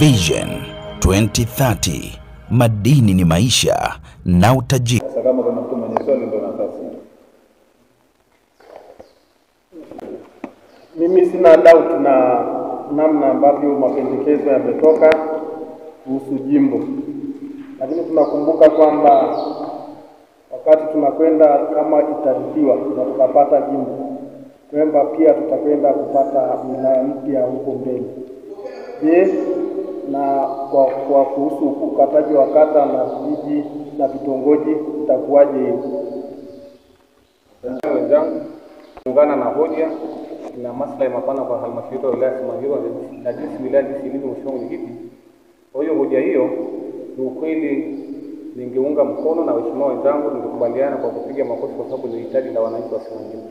Vision 2030, madini ni maisha na utajiri. Sasa kama kuna mtu mwenye swali ndio nafasi. Mimi sina doubt na namna ambavyo mapendekezo yametoka kuhusu jimbo. Lakini tunakumbuka kwamba wakati tunakwenda kama itarithiwa na tukapata jimbo, kwamba pia tutakwenda kupata wilaya mpya huko mbele. Je, na kwa kuhusu ukataji wa kata na vijiji na vitongoji itakuwaje? Wenzangu, kuungana na hoja na maslahi mapana kwa halmashauri ya wilaya Simanjiro na jinsi wilaya ilivyo, mheshimiwa mwenyekiti. Kwa hiyo hoja hiyo ni ukweli ningeunga mkono na waheshimiwa wenzangu, ningekubaliana kwa kupiga makofi kwa sababu ni hitaji la wananchi wa Simanjiro.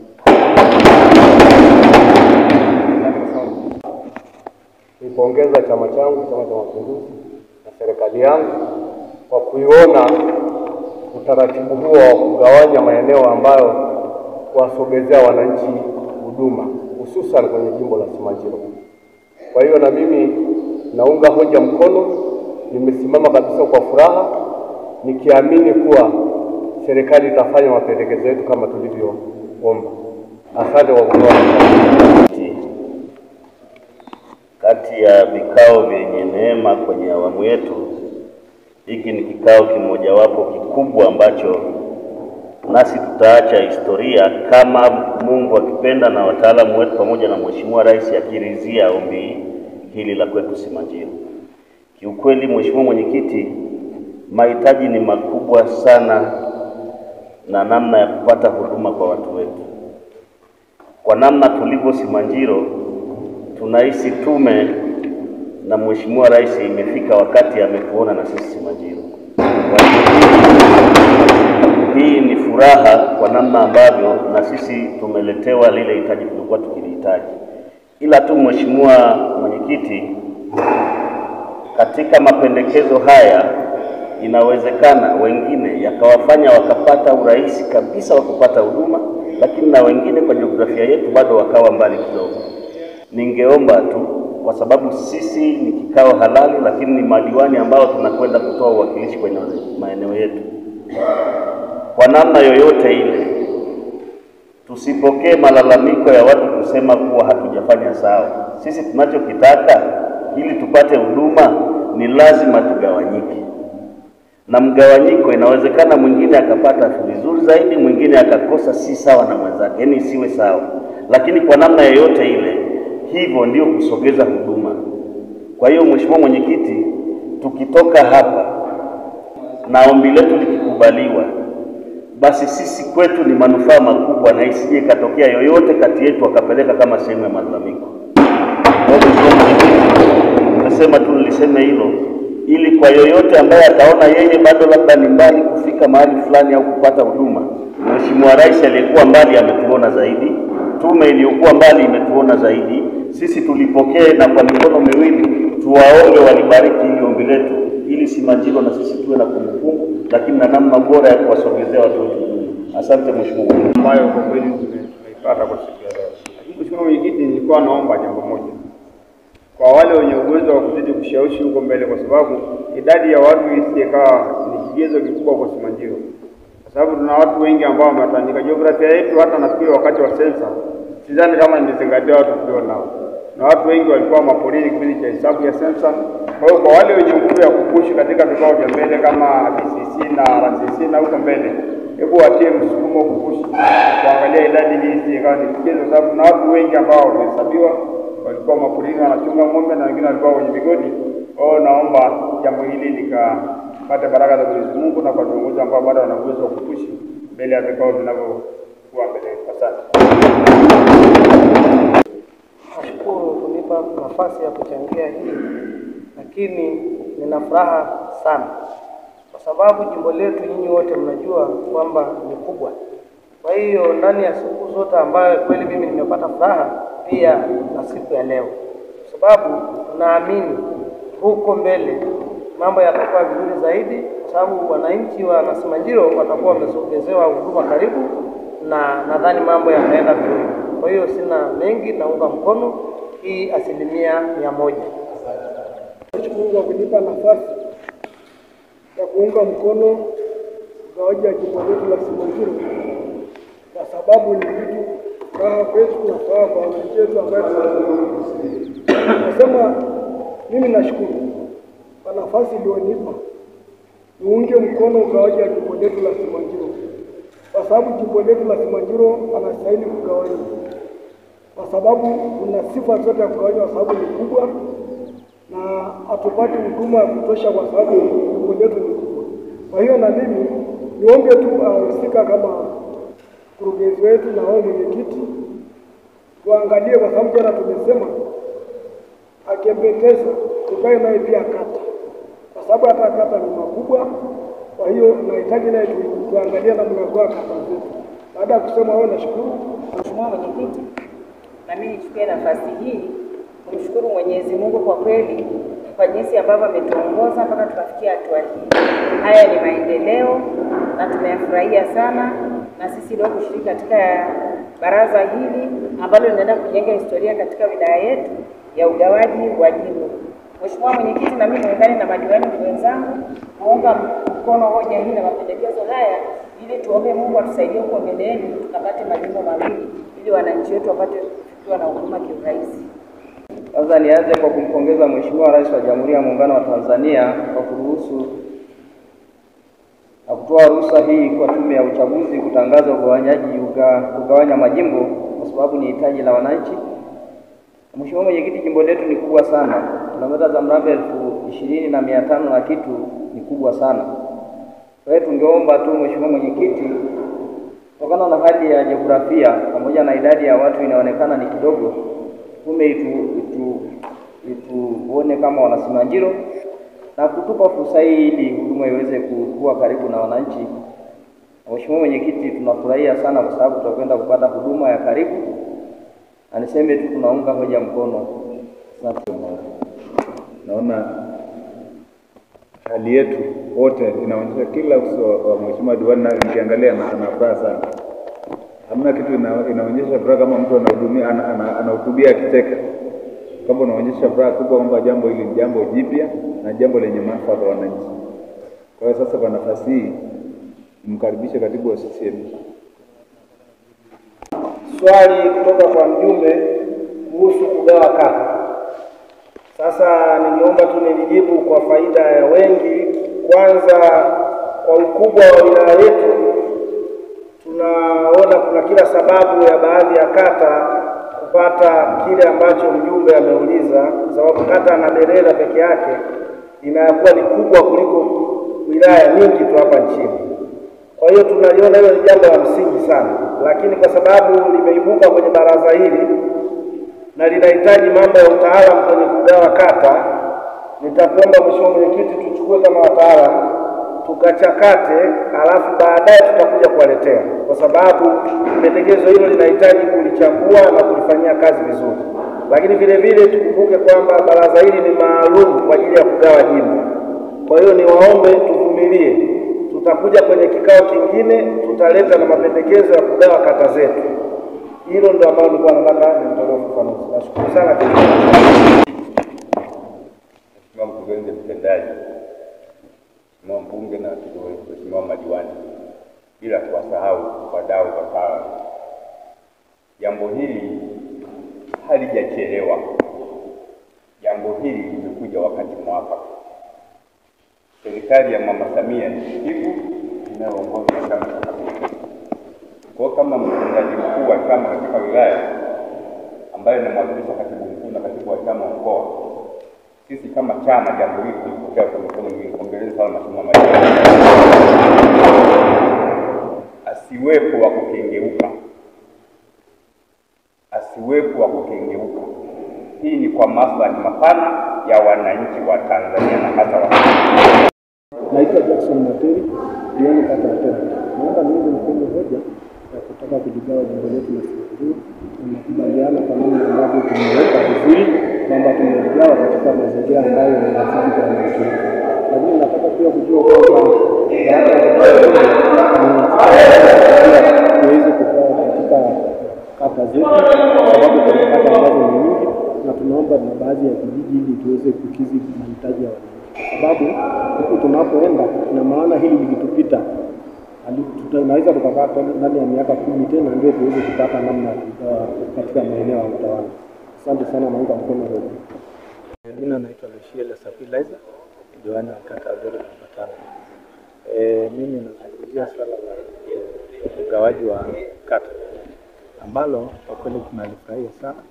Nipongeza chama changu, Chama cha Mapinduzi na serikali yangu kwa kuiona utaratibu huo wa kugawanya maeneo ambayo kuwasogezea wananchi huduma hususan kwenye jimbo la Simanjiro. Kwa hiyo na mimi naunga hoja mkono, nimesimama kabisa kwa furaha nikiamini kuwa serikali itafanya mapendekezo yetu kama tulivyoomba. Asante kwa kutoa. Kati ya vikao vyenye neema kwenye awamu yetu, hiki ni kikao kimojawapo kikubwa ambacho nasi tutaacha historia kama Mungu akipenda na wataalamu wetu pamoja na Mheshimiwa Rais akiridhia ombi hili la kwetu Simanjiro. Kiukweli Mheshimiwa Mwenyekiti, mahitaji ni makubwa sana na namna ya kupata huduma kwa watu wetu. Kwa namna tulivyo Simanjiro, tunahisi tume na Mheshimiwa Rais imefika wakati ametuona na sisi Simanjiro. Hii ni furaha kwa namna ambavyo na sisi tumeletewa lile hitaji tulikuwa tukilihitaji. Ila tu Mheshimiwa Mwenyekiti, katika mapendekezo haya inawezekana wengine yakawafanya wakapata urahisi kabisa wa kupata huduma, lakini na wengine kwa jiografia yetu bado wakawa mbali kidogo. Ningeomba tu, kwa sababu sisi ni kikao halali lakini ni madiwani ambao tunakwenda kutoa uwakilishi kwenye maeneo yetu, kwa namna yoyote ile tusipokee malalamiko ya watu kusema kuwa hatujafanya sawa. Sisi tunachokitaka ili tupate huduma ni lazima tugawanyike, na mgawanyiko inawezekana mwingine akapata vizuri zaidi, mwingine akakosa si sawa na mwenzake, yani siwe sawa. Lakini kwa namna yoyote ile, hivyo ndio kusogeza huduma. Kwa hiyo Mheshimiwa Mwenyekiti, tukitoka hapa na ombi letu likikubaliwa, basi sisi kwetu ni manufaa makubwa, na isije katokea yoyote kati yetu akapeleka kama sehemu ya malalamiko. Kwa Mheshimiwa Mwenyekiti, nimesema tu niliseme hilo ili kwa yoyote ambaye ataona yeye bado labda ni mbali kufika mahali fulani au kupata huduma, Mheshimiwa Rais aliyekuwa mbali ametuona zaidi, tume iliyokuwa mbali imetuona zaidi, sisi tulipokee na kwa mikono miwili tuwaombe walibariki ili ombi letu, ili Simanjiro na sisi tuwe na kumbukumbu, lakini na namna bora ya kuwasogezea watu wetu. Asante Mheshimiwa. Ambayo kwa kweli tumeipata kwa siku ya leo. Mheshimiwa Mwenyekiti, nilikuwa naomba jambo moja kwa wale wenye uwezo wa kuzidi kushawishi huko mbele, kwa sababu idadi ya watu isiyekawa ni kigezo kikubwa kwa Simanjiro, kwa sababu tuna watu wengi ambao wametandika jiografia yetu. Hata nafikiri wakati wa sensa sidhani kama nimezingatia watu tulionao, na watu wengi walikuwa maporini kipindi cha hesabu ya sensa. Kwa hiyo kwa wale wenye nguvu ya kupushi katika vikao vya mbele kama BCC na RCC na huko mbele, hebu watie msukumo kupushi kuangalia idadi hii isiyekawa ni kigezo, sababu na watu wengi ambao wamehesabiwa walikuwa maporini wanachunga ng'ombe na wengine walikuwa kwenye migodi. Naomba jambo hili likapate baraka za Mwenyezi Mungu na kwa viongozi ambao bado wana uwezo wa kupushi mbele ya vikao vinavyokuwa mbele. Asante. Nashukuru kunipa nafasi ya kuchangia hili, lakini nina furaha sana kwa sababu jimbo letu nyinyi wote mnajua kwamba ni kubwa. Kwa hiyo ndani ya siku zote ambayo kweli mimi nimepata furaha pia na siku ya leo, kwa sababu naamini huko mbele mambo yatakuwa vizuri zaidi, kwa sababu wananchi wa Simanjiro watakuwa wamesogezewa huduma karibu, na nadhani mambo yataenda vizuri. Kwa hiyo sina mengi, naunga mkono hii 100%. tu kwa kunipa nafasi ya kuunga mkono ugawaji wa jimbo letu la Simanjiro, kwa sababu ni kitu furaha kwetu na furaha kwa wenzetu ambao tunasema. Mimi nashukuru kwa nafasi iliyonipa niunge mkono ugawaji wa jimbo letu la Simanjiro, kwa sababu jimbo letu la Simanjiro anastahili kugawanywa, kwa sababu kuna sifa zote ya kugawanywa, kwa sababu ni kubwa na hatupati huduma ya kutosha, kwa sababu jimbo letu ni kubwa. Kwa hiyo na mimi niombe tu ahusika kama mkurugenzi wetu na wao mwenyekiti tuangalie, kwa sababu jana tumesema akempeteza tukae naye pia kata, kwa sababu hata kata ni makubwa. Kwa hiyo nahitaji naye tuangalie na mnagoa kata zetu. Baada ya kusema wao, nashukuru Mheshimiwa Mwenyekiti, na mimi nichukue nafasi hii kumshukuru Mwenyezi Mungu kwa kweli kwa jinsi ambavyo ametuongoza mpaka tukafikia hatua hii. Haya ni maendeleo na tumeyafurahia sana, na sisi leo kushiriki katika baraza hili ambalo linaenda kujenga historia katika wilaya yetu ya ugawaji wa jimbo. Mheshimiwa Mwenyekiti, na mimi niungane na madiwani wenzangu kuunga mkono hoja hii na mapendekezo haya, ili tuombe Mungu atusaidie huko mbeleni tukapate majimbo mawili ili wananchi wetu wapate kufikiwa na huduma kiurahisi. Kwanza nianze kwa kumpongeza Mheshimiwa Rais wa Jamhuri ya Muungano wa Tanzania kwa kuruhusu na kutoa ruhusa hii kwa Tume ya Uchaguzi kutangaza kugawanya majimbo, kwa sababu ni hitaji la wananchi. Mheshimiwa Mwenyekiti, jimbo letu ni kubwa sana. Kilomita za mraba 20,500 na kitu, ni kubwa sana. Kwa hiyo tungeomba tu Mheshimiwa Mwenyekiti, kutokana na hali ya jiografia pamoja na idadi ya watu inaonekana ni kidogo, tume ituone kama wana Simanjiro na kutupa fursa hii ili huduma iweze kuwa karibu na wananchi. Mheshimiwa Mwenyekiti, tunafurahia sana kwa sababu tutakwenda kupata huduma ya karibu. Na niseme tu tunaunga hoja mkono. Asante. Naona hali yetu wote inaonyesha kila uso wa Mheshimiwa Diwani, na nikiangalia na furaha sana. Hamna kitu inaonyesha furaha kama mtu anahudumia anahutubia akicheka. Kama unaonyesha furaha kubwa kwamba jambo hili ni jambo jipya na jambo lenye manufaa kwa wananchi. Kwa hiyo sasa, kwa nafasi hii mkaribishe katibu wa CCM. Swali kutoka kwa mjumbe kuhusu kugawa kata. Sasa ningeomba tu nilijibu kwa faida ya wengi. Kwanza, kwa ukubwa wa wilaya yetu tunaona kuna kila sababu ya baadhi ya kata kupata kile ambacho mjumbe ameuliza, kwa sababu kata na Berera peke yake inakuwa ni kubwa kuliko wilaya nyingi tu hapa nchini. Kwa hiyo tunaliona hilo ni jambo la msingi sana, lakini kwa sababu limeibuka kwenye baraza hili na linahitaji mambo ya utaalamu kwenye kugawa kata, nitakuomba Mheshimiwa Mwenyekiti tuchukue kama wataalamu tukachakate, alafu baadaye tutakuja kuwaletea, kwa sababu pendekezo hilo linahitaji kulichambua na kulifanyia kazi vizuri. Lakini vile vile tukumbuke kwamba baraza hili ni maalum kwa ajili ya kugawa jimbo. Kwa hiyo niwaombe tuvumilie, tutakuja kwenye kikao kingine tutaleta na mapendekezo ya kugawa kata zetu. Hilo ndio ambalo nilikuwa nataka nitolee ufafanuzi. Nashukuru sana. Mheshimiwa Mkurugenzi Mtendaji, Mheshimiwa Mbunge na Mheshimiwa madiwani, bila kuwasahau wadau wataalamu, jambo hili halijachelewa. Jambo hili limekuja wakati mwafaka. Serikali ya Mama Samia ni sikivu inayoongozwa na Chama cha Mapinduzi. Kwa kama mtendaji mkuu wa chama katika wilaya ambaye anamwakilisha katibu mkuu na katibu wa chama mkoa, sisi kama chama jambo hili tulipokea kwa mikono miwili. Hongereni sana Mheshimiwa madiwani. Asiwepo wa kukengeuka, asiwepo wa kukengeuka. Hii ni kwa maslahi mapana ya wananchi wa Tanzania na hata wa Naitwa Jackson Materi, diwani kata ya Tena. Naomba niunge mkono hoja ya kutaka kujigawa jimbo letu la Simanjiro. Tunakubaliana kwa namna ambavyo tumeweka vizuri kwamba tumejigawa katika mazingira ambayo ni rafiki kwa wananchi wetu. Lakini nataka pia kujua kwamba baada ya tuweze kugawa katika kata zetu, kwa sababu kuna kata ambazo ni nyingi na tunaomba na baadhi ya vijiji ili tuweze kukizi mahitaji ya wananchi, kwa sababu huku tunapoenda ina maana hili likitupita tunaweza tukakaa ndani ya miaka 10 tena ndio tuweze kupata namna ya kugawa katika maeneo ya utawala. Asante sana, naunga mkono hilo. Jina naitwa Luciel Sapiliza, diwani wa kata ya Dore namba 5. Mimi nazungumzia swala la ugawaji wa kata ambalo kwa kweli tunalifurahia sana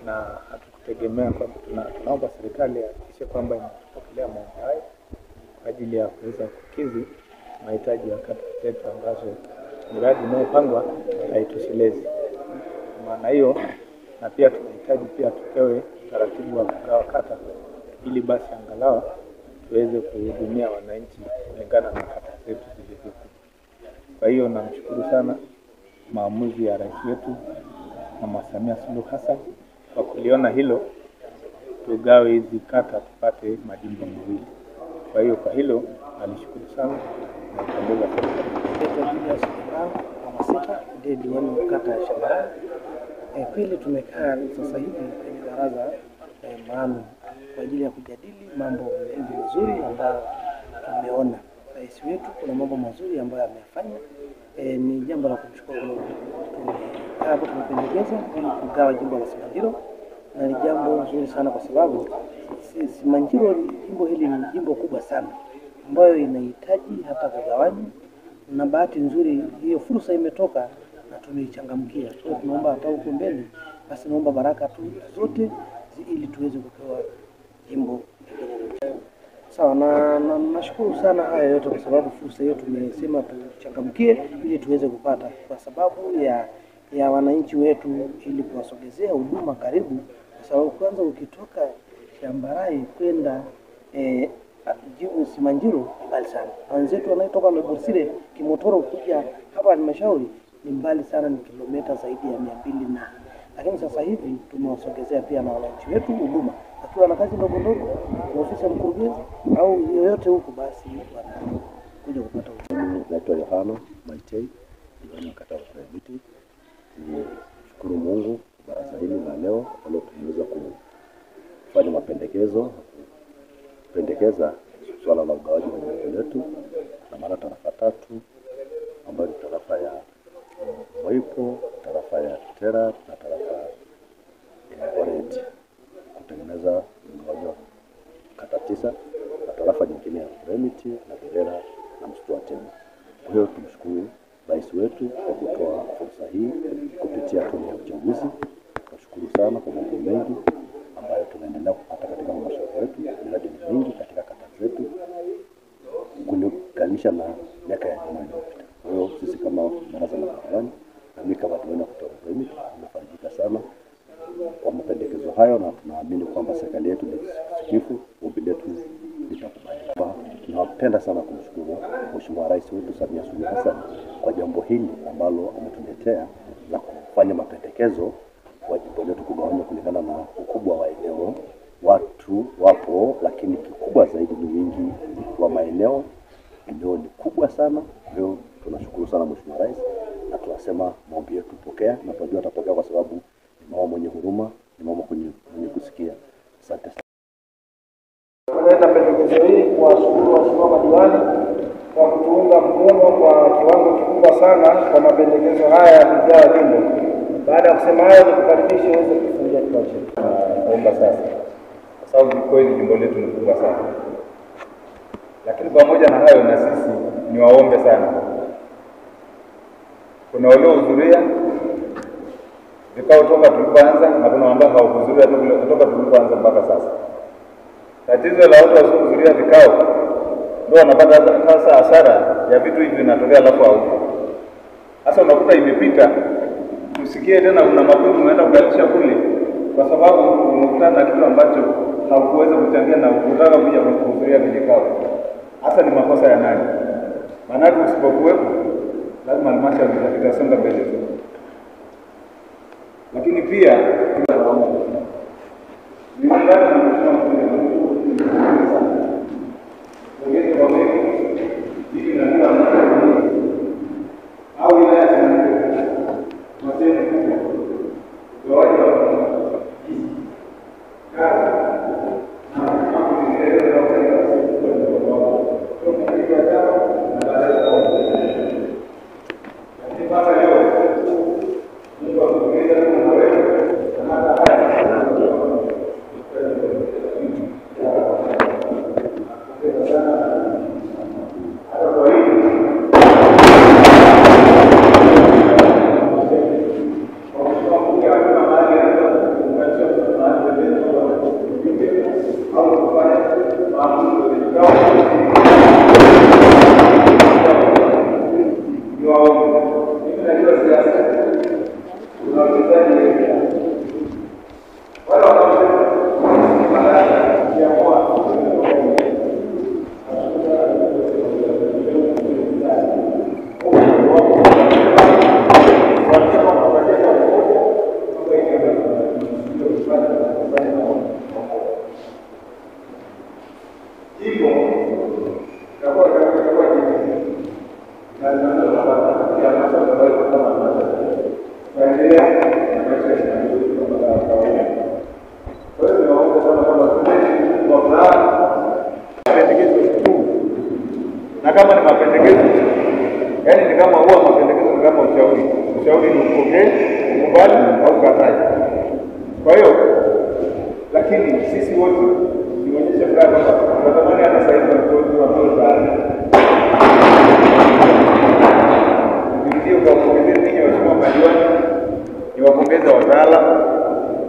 na hatukutegemea kwamba tunaomba serikali ihakikishe kwamba inatupokelea maombi hayo kwa ajili ya kuweza kukidhi mahitaji ya kata zetu ambazo miradi inayopangwa haitoshelezi. Maana hiyo, na pia tunahitaji pia tupewe taratibu wa kugawa kata ili basi angalau tuweze kuhudumia wananchi kulingana na kata zetu zilivyokuwa. Kwa hiyo namshukuru sana maamuzi ya rais wetu Mama Samia Suluhu Hassan kwa kuliona hilo, tugawe hizi kata tupate majimbo mawili. Kwa hiyo kwa hilo nalishukuru sana na kupongeza serikali. Ndiye diwani wa kata ya Shambarani. Kweli tumekaa sasa hivi kwenye baraza maalum kwa ajili ya kujadili mambo mengi mazuri ambayo tumeona rais wetu kuna mambo mazuri ambayo amefanya. Ni jambo la kumshukuru Mungu. Hapo tumependekeza ili kugawa jimbo la Simanjiro, na ni jambo zuri sana kwa sababu Simanjiro jimbo hili ni jimbo kubwa sana ambayo inahitaji hata kugawanywa, na bahati nzuri hiyo fursa imetoka na tumeichangamkia. Kwa hiyo tunaomba hata huko mbele basi naomba baraka tu zote ili tuweze kupewa jimbo. Sawa, na nashukuru sana haya yote kwa sababu fursa hiyo tumesema tuchangamkie ili tuweze kupata, kwa sababu ya wananchi wetu, ili kuwasogezea huduma karibu, kwa sababu kwanza ukitoka Shambarai kwenda Simanjiro mbali sana. Wenzetu wanaotoka Mebursire Kimotoro kuja hapa halmashauri ni mbali sana, ni kilomita zaidi ya 200 na. Lakini sasa hivi tumewasogezea pia na wananchi wetu huduma. Akiwa na kazi ndogo ndogo, ofisi ya mkurugenzi au yoyote huko, basi wanakuja kupata huduma. Naitwa Yohana Maitei, diwani wa kata ya Miti. Nishukuru Mungu baraza hili la leo ambalo tumeweza kufanya mapendekezo kupendekeza swala la ugawaji wa jimbo letu na maana tarafa 3 ambayo ni tarafa ya Moipo, tarafa ya Tera na tarafa ya Oreti, kutengeneza ugawaji wa kata 9 na tarafa nyingine ya Remiti na Bidera na Msitu wa Tembo. Kwa hiyo tumshukuru rais wetu kwa kutoa fursa hii kupitia tume ya uchaguzi. Tunashukuru sana kwa mambo mengi ambayo tunaendelea kupata katika halmashauri yetu, miradi mingi katika kata zetu kulinganisha na miaka ya nyuma iliyopita. Kwa hiyo sisi kama baraza la madiwani na mimi kama diwani kutoka Remiti tumefarijika sana kwa mapendekezo hayo, na tunaamini kwamba serikali yetu ni sikifu, ombi letu litakubaliwa. Tunapenda sana kumshukuru Mheshimiwa Rais wetu Samia Suluhu Hassan kwa jambo hili ambalo ametuletea la kufanya mapendekezo kwa jimbo letu kugawanywa kulingana na ukubwa wa eneo. Watu wapo, lakini kikubwa zaidi ni wingi wa maeneo. Eneo ni kubwa sana. Kwa hiyo tunashukuru sana Mheshimiwa Rais, na tunasema maombi yetu pokea, na tunajua atapokea kwa sababu ni mama mwenye huruma, ni mama mwenye kusikia. Asante sana. Tunaenda pendekezo hili kuwashukuru waheshimiwa madiwani kwa kutuunga mkono kwa kiwango kikubwa sana kwa mapendekezo haya ya kugawa jimbo. Baada ya kusema hayo, nikukaribishe uweze kufungia kikao chetu. Naomba sasa, kwa sababu kweli jimbo letu ni kubwa sana, lakini pamoja na hayo na sisi ni waombe sana. Kuna waliohudhuria vikao toka tulipoanza na kuna ambao hawakuhudhuria toka tulipoanza mpaka sasa. Tatizo la watu wasiohudhuria vikao ndio wanapata sasa hasara ya vitu hivi vinatokea, alafu haupo. Sasa unakuta imepita, usikie tena kuna makundi unaenda kugalisha kule kwa sababu unakutana na kitu ambacho haukuweza kuchangia na ukutaka kuja kuhudhuria vikao. Hasa ni makosa ya nani? Maana usipokuwepo lazima halmashauri itasonga mbele tu. Lakini pia yanaendelea na maisha ya kawaida. Kwa hiyo niwaombe sana kwamba kwa furaha mapendekezo tu, na kama ni mapendekezo, yaani ni kama huwa mapendekezo ni kama ushauri. Ushauri ni upokee, ukubali au ukatae. Kwa hiyo lakini sisi wote tuonyeshe furaha kwamba tunatamani hata sasa hivi watoto tayari. Ndio kwa kuongezea ninyi waheshimiwa madiwani, niwapongeze wataalamu,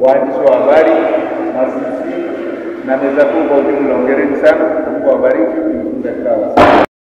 waandishi wa habari, na meza kuu kwa ujumla. Hongereni sana, Mungu awabariki.